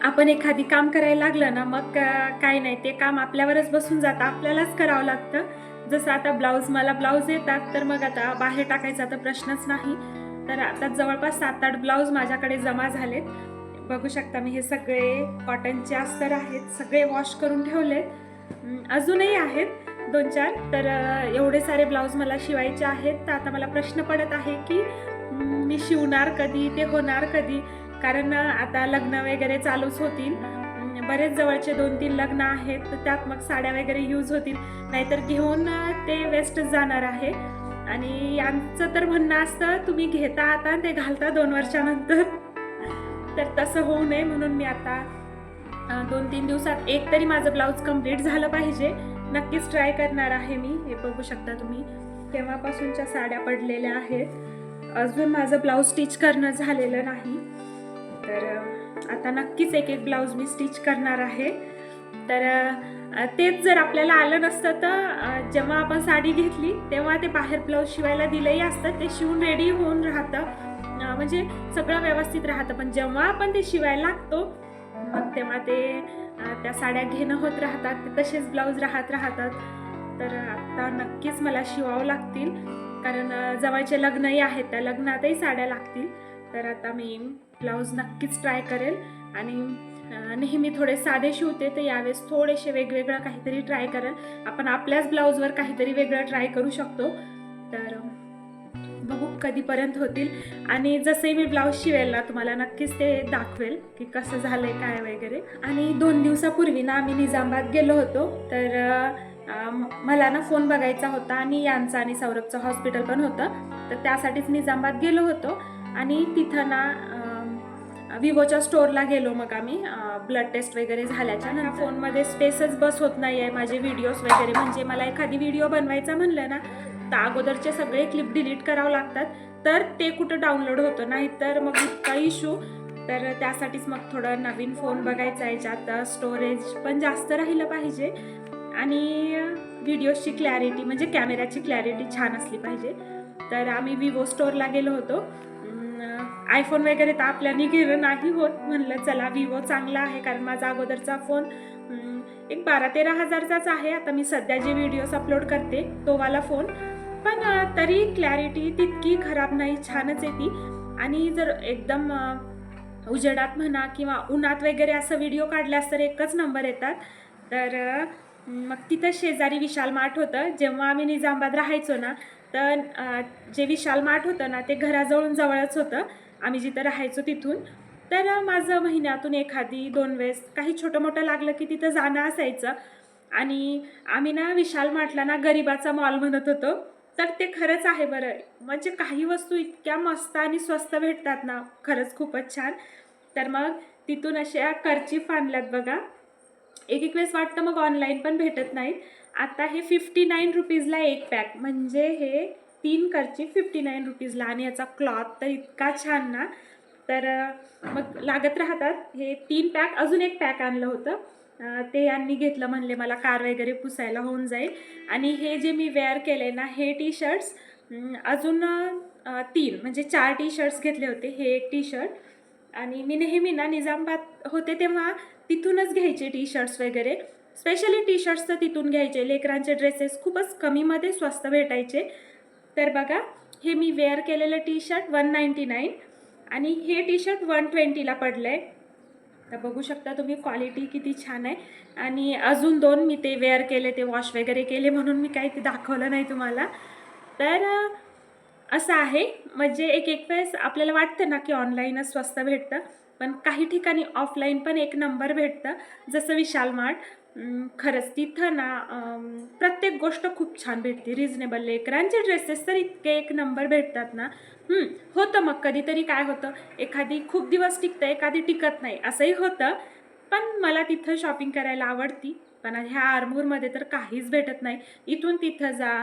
आपण एखादी काम करायला लागलं ना, मग काही नाही, ते काम आपल्यावरच बसून जातं, आपल्यालाच करावं लागतं. जसं आता मला ब्लाऊज येतात, तर मग आता बाहेर टाकायचा तर प्रश्नच नाही. तर आता जवळपास 7-8 ब्लाऊज माझ्याकडे जमा झालेत. बघू शकता, मी हे सगळे कॉटनचे अस्तर आहेत, सगळे वॉश करून ठेवलेत. अजूनही आहेत 2-4. तर एवढे सारे ब्लाऊज मला शिवायचे आहेत. तर आता मला प्रश्न पडत आहे की मी शिवणार कधी, ते होणार कधी? कारण आता लग्न वगैरे चालूच होतील. बरेच जवळचे 2-3 लग्न आहेत, तर त्यात मग साड्या वगैरे यूज होतील. नाहीतर घेऊन ते वेस्टच जाणार आहे. आणि यांचं तर म्हणणं असतं, तुम्ही घेता आता ते घालता 2 वर्षानंतर. तर तसं होऊ नये म्हणून मी आता 2-3 दिवसात एक तरी माझं ब्लाऊज कंप्लीट झालं पाहिजे. नक्कीच ट्राय करणार आहे मी. हे बघू शकता तुम्ही, तेव्हापासूनच्या साड्या पडलेल्या आहेत. अजून माझं ब्लाऊज स्टिच करणं झालेलं नाही. तर आता नक्कीच एक ब्लाऊज मी स्टिच करणार आहे. तर तेच जर आपल्याला आलं नसतं, तर जेव्हा आपण साडी घेतली तेव्हा ते बाहेर ब्लाऊज शिवायला दिलंही असतं, ते शिवून रेडी होऊन राहतं, म्हणजे सगळं व्यवस्थित राहतं. पण जेव्हा आपण ते शिवायला लागतो, मग तेव्हा ते त्या साड्या घेणं होत राहतात, ते तसेच ब्लाऊज राहतात. तर आता नक्कीच मला शिवावं लागतील, कारण जवळचे लग्नही आहेत, त्या लग्नातही साड्या लागतील. तर आता मी ब्लाऊज नक्कीच ट्राय करेल. आणि नेहमी थोडे साधे शिवते, तर यावेळेस थोडेसे वेगवेगळं काहीतरी ट्राय करेल. आपण आपल्याच ब्लाऊजवर काहीतरी वेगळं ट्राय करू शकतो. तर बघू कधीपर्यंत होतील. आणि जसे मी ब्लाऊज शिवेल ना, तुम्हाला नक्कीच ते दाखवेल की कसं झालंय काय वगैरे. आणि 2 दिवसापूर्वी ना आम्ही निजामाबाद गेलो होतो. तर मला ना फोन बघायचा होता, आणि यांचा आणि सौरभचं हॉस्पिटल पण होतं, तर त्यासाठीच निजामाबाद गेलो होतो. आणि तिथं ना विवोच्या स्टोअरला गेलो मग आम्ही, ब्लड टेस्ट वगैरे झाल्याच्या नंतर. फोनमध्ये स्पेसच बस होत नाही आहे माझे व्हिडिओज वगैरे. म्हणजे मला एखादी व्हिडिओ बनवायचा म्हणलं ना, तर अगोदरचे सगळे क्लिप डिलीट करावं लागतात, तर ते कुठं डाउनलोड होतं, नाही तर मग इतका इश्यू. तर त्यासाठीच मग थोडं नवीन फोन बघायचा आहे, ज्यात स्टोरेज पण जास्त राहिलं पाहिजे आणि व्हिडिओची क्लॅरिटी, म्हणजे कॅमेऱ्याची क्लॅरिटी छान असली पाहिजे. तर आम्ही विवो स्टोअरला गेलो होतो. आयफोन वगैरे तर आपल्याने घेणं नाही होत, म्हणलं चला विवो चांगला आहे, कारण माझा अगोदरचा फोन एक 12-13 हजारचाच आहे. आता मी सध्या जे व्हिडिओज अपलोड करते तो वाला फोन, पण तरी क्लॅरिटी तितकी खराब नाही, छानच येते. आणि जर एकदम उजेडात म्हणा किंवा उन्हात वगैरे असं व्हिडिओ काढल्यास तर एकच नंबर येतात. तर मग तिथं शेजारी विशाल मार्ट होतं. जेव्हा आम्ही निजामाबाद राहायचो ना, तर जे विशाल मार्ट होतं ना, ते घराजवळून जवळच होतं, आम्ही जिथं राहायचो तिथून. तर माझं महिन्यातून एखादी 2 वेळेस काही छोटं मोठं लागलं की तिथं जाणं असायचं. आणि आम्ही ना विशाल मार्टला ना गरिबाचा मॉल म्हणत होतो. तर ते खरंच आहे बरं. म्हणजे काही वस्तू इतक्या मस्त आणि स्वस्त भेटतात ना, खरंच खूपच छान. तर मग तिथून अशा कर्चीफ आणल्यात बघा. एक वेळेस वाटतं मग ऑनलाईन पण भेटत नाहीत. आता हे 59 रुपीजला एक पॅक, म्हणजे हे 3 कर्चीफ 59 रुपीजला. आणि याचा क्लॉथ तर इतका छान ना. तर मग लागत राहतात हे 3 पॅक. अजून एक पॅक आणलं होतं, ते यांनी घेतलं, म्हणले मला कार वगैरे पुसायला होऊन जाईल. आणि हे जे मी वेअर केले ना, हे टी शर्ट्स अजून 3 म्हणजे 4 टी शर्ट्स घेतले होते, हे एक टी शर्ट. आणि मी नेहमी ना निजामाबाद होते तेव्हा तिथूनच घ्यायचे टी शर्ट्स वगैरे. स्पेशली टी शर्ट्स तर तिथून घ्यायचे. लेकरांचे ड्रेसेस खूपच कमीमध्ये स्वस्त भेटायचे. तर बघा, हे मी वेअर केलेलं टी शर्ट 199, आणि हे टी शर्ट 120ला पडलं आहे. तर बघू शकता तुम्ही क्वालिटी किती छान आहे. आणि अजून 2 मी ते वेअर केले, ते वॉश वगैरे केले, म्हणून मी काही ते दाखवलं नाही तुम्हाला. तर असं आहे. म्हणजे एक वेळेस आपल्याला वाटतं ना की ऑनलाईनच स्वस्त भेटतं, पण काही ठिकाणी ऑफलाईन पण एक नंबर भेटतं, जसं विशाल मार्ट. खरंच तिथं ना प्रत्येक गोष्ट खूप छान भेटते, रिजनेबल. लेकरांचे ड्रेसेस तर इतके एक नंबर भेटतात ना. होतं मग कधीतरी काय होतं, एखादी खूप दिवस टिकतं, एखादी टिकत नाही, असंही होतं. पण मला तिथं शॉपिंग करायला आवडती. पण ह्या आरमूरमध्ये तर काहीच भेटत नाही. इथून तिथं जा.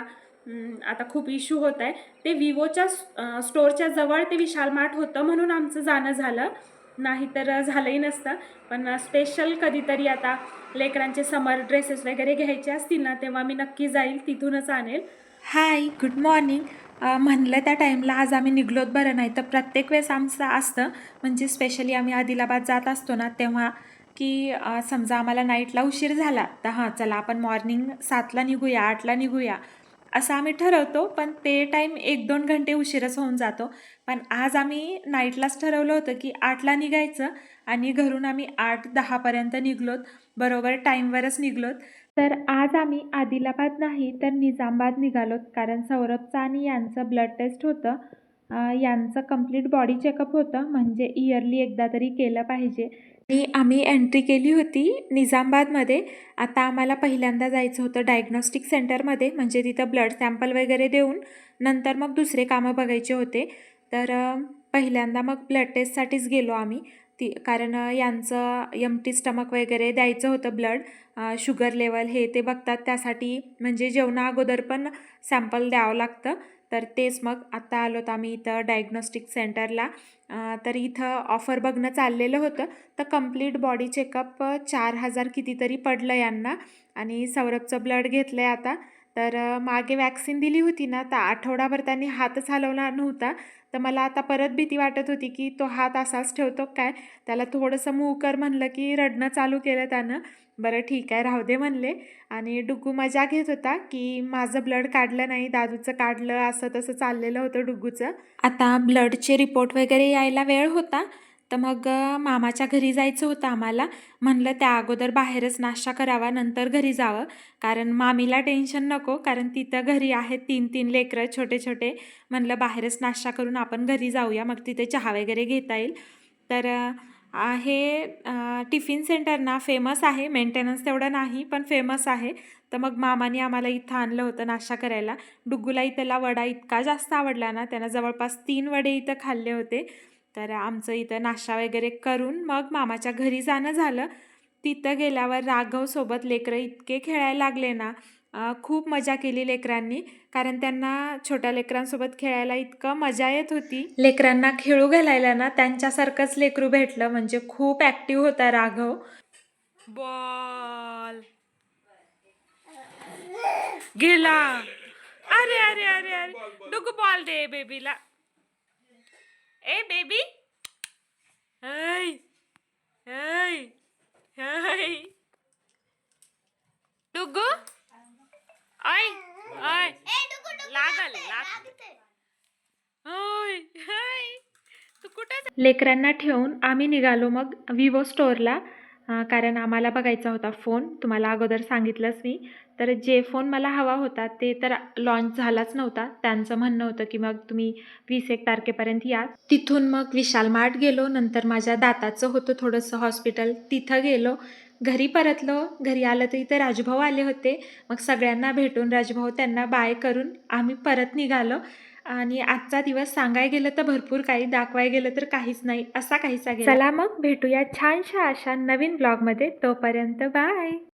आता खूप इश्यू होत आहे. ते विवोच्या स्टोअरच्या जवळ ते विशाल मार्ट होतं, म्हणून आमचं जाणं झालं, नाहीतर झालंही नसतं. पण स्पेशल कधीतरी आता लेकरांचे समर ड्रेसेस वगैरे घ्यायचे असतील ना, तेव्हा मी नक्की जाईल, तिथूनच आणेल. हाय, गुड मॉर्निंग. म्हणलं त्या टाईमला आज आम्ही निघलोत बरं, नाही तर प्रत्येक वेळेस आमचं असतं. म्हणजे स्पेशली आम्ही आदिलाबाद जात असतो ना तेव्हा, की समजा आम्हाला नाईटला उशीर झाला तर हां चला आपण मॉर्निंग 7ला निघूया, 8ला निघूया, असं आम्ही ठरवतो. पण ते टाईम 1-2 घंटे उशीरच होऊन जातो. पण आज आम्ही नाईटलाच ठरवलं होतं की 8ला निघायचं आणि घरून आम्ही 8-10 पर्यंत निघलोत. बरोबर टाईमवरच निघलोत. तर आज आम्ही आदिलाबाद नाही तर निजामाबाद निघालोत, कारण सौरभचं आणि यांचं ब्लड टेस्ट होतं. यांचं कंप्लीट बॉडी चेकअप होतं, म्हणजे इयरली एकदा तरी केलं पाहिजे. आणि आम्ही एंट्री केली होती निजामाबादमध्ये. आता आम्हाला पहिल्यांदा जायचं होतं डायग्नॉस्टिक सेंटरमध्ये, म्हणजे तिथं ब्लड सॅम्पल वगैरे देऊन नंतर मग दुसरे कामं बघायचे होते. तर पहिल्यांदा मग ब्लड टेस्टसाठीच गेलो आम्ही. कारण यांचं एम्प्टी स्टमक वगैरे द्यायचं होतं ब्लड, शुगर लेवल हे ते बघतात, त्यासाठी म्हणजे जेवणा अगोदर पण सॅम्पल द्यावं लागतं. तर तेच मग आत्ता आलोत आम्ही इथं डायग्नॉस्टिक सेंटरला. तर इथं ऑफर बघणं चाललेलं होतं. तर कंप्लीट बॉडी चेकअप 4,000 कितीतरी पडलं यांना. आणि सौरभचं ब्लड घेतलं आहे आता. तर मागे वॅक्सिन दिली होती ना, तर आठवडाभर त्यांनी हातच हलवला नव्हता. तर मला आता परत भीती वाटत होती की तो हात असाच ठेवतो काय. त्याला थोडंसं मूव कर म्हणलं की रडणं चालू केलं त्यानं. बरं ठीक आहे राहू दे म्हणले. आणि डुग्गू मजा घेत होता की माझं ब्लड काढलं नाही, दादूचं काढलं, असं तसं चाललेलं होतं डुग्गूचं. आता ब्लडचे रिपोर्ट वगैरे यायला वेळ होता. तर मग मामाच्या घरी जायचं होतं आम्हाला. म्हणलं त्या अगोदर बाहेरच नाश्ता करावा, नंतर घरी जावं. कारण मामीला टेन्शन नको, कारण तिथं घरी आहेत 3-3 लेकरं छोटे छोटे. म्हणलं बाहेरच नाश्ता करून आपण घरी जाऊया, मग तिथे चहा वगैरे घेता येईल. तर हे टिफिन सेंटर ना फेमस आहे, मेंटेनन्स तेवढं नाही पण फेमस आहे. तर मग मामाने आम्हाला इथं आणलं होतं नाश्ता करायला. डुग्गूला इथला वडा इतका जास्त आवडला ना, त्यानं जवळपास 3 वडे इथं खाल्ले होते. तर आमचं इथं नाश्ता वगैरे करून मग मामाच्या घरी जाणं झालं. तिथं गेल्यावर राघवसोबत लेकरं इतके खेळायला लागले ना, खूप मजा केली लेकरांनी. कारण त्यांना छोट्या लेकरांसोबत खेळायला इतकं मजा येत होती. लेकरांना खेळू घालायला ना त्यांच्यासारखंच लेकरू भेटलं, म्हणजे खूप ॲक्टिव्ह होता राघव. बॉल गेला. अरे अरे अरे अरे, डुगू बॉल दे बेबीला. ए बेबी, हाय हाय हाय, डुगू आय आय, लागल हाय हाय. तू कुठे लेकरांना ठेवून आम्ही निघालो मग विवो स्टोअरला. कारण आम्हाला बघायचा होता फोन, तुम्हाला अगोदर सांगितलंच मी. तर जे फोन मला हवा होता ते तर लॉन्च झालाच नव्हता. त्यांचं म्हणणं होतं की मग तुम्ही 20-1 तारखेपर्यंत या. तिथून मग विशाल मार्ट गेलो, नंतर माझ्या दाताचं होतं थोडंसं हॉस्पिटल, तिथं गेलो. घरी परतलो. घरी आलं तर इथं राजूभाऊ आले होते. मग सगळ्यांना भेटून राजूभाऊ त्यांना बाय करून आम्ही परत निघालो. आणि आजचा दिवस सांगायला गेलं तर भरपूर काही, दाखवायला गेलं तर काहीच नाही, असा काहीसा गेला. चला मग भेटूया छानशा अशा नवीन ब्लॉगमध्ये. तोपर्यंत बाय.